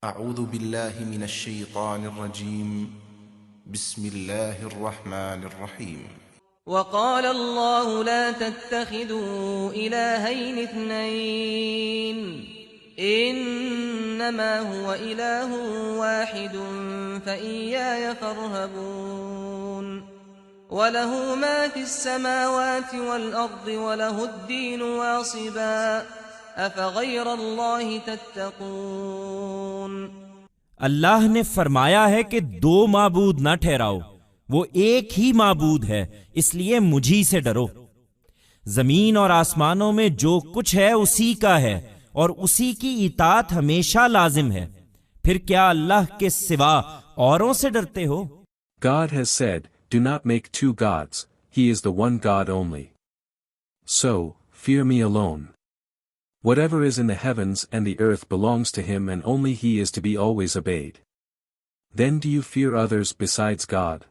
اعوذ باللہ من الشیطان الرجیم بسم اللہ الرحمن الرحیم وقال الله لا تتخذوا إلهين اثنين إنما هو إله واحد فإياي فارهبون وله ما في السماوات والأرض وله الدين واصبا أفغير الله تتقون۔ اللہ نے فرمایا ہے کہ دو معبود نہ ٹھہراؤ، وہ ایک ہی معبود ہے، اس لیے مجھی سے ڈرو۔ زمین اور آسمانوں میں جو کچھ ہے اسی کا ہے اور اسی کی اطاعت ہمیشہ لازم ہے، پھر کیا اللہ کے سوا اوروں سے ڈرتے ہو؟ God has said, do not make two gods, he is the one God only. So, fear me alone. Whatever is in the heavens and the earth belongs to him and only he is to be always obeyed. Then do you fear others besides God?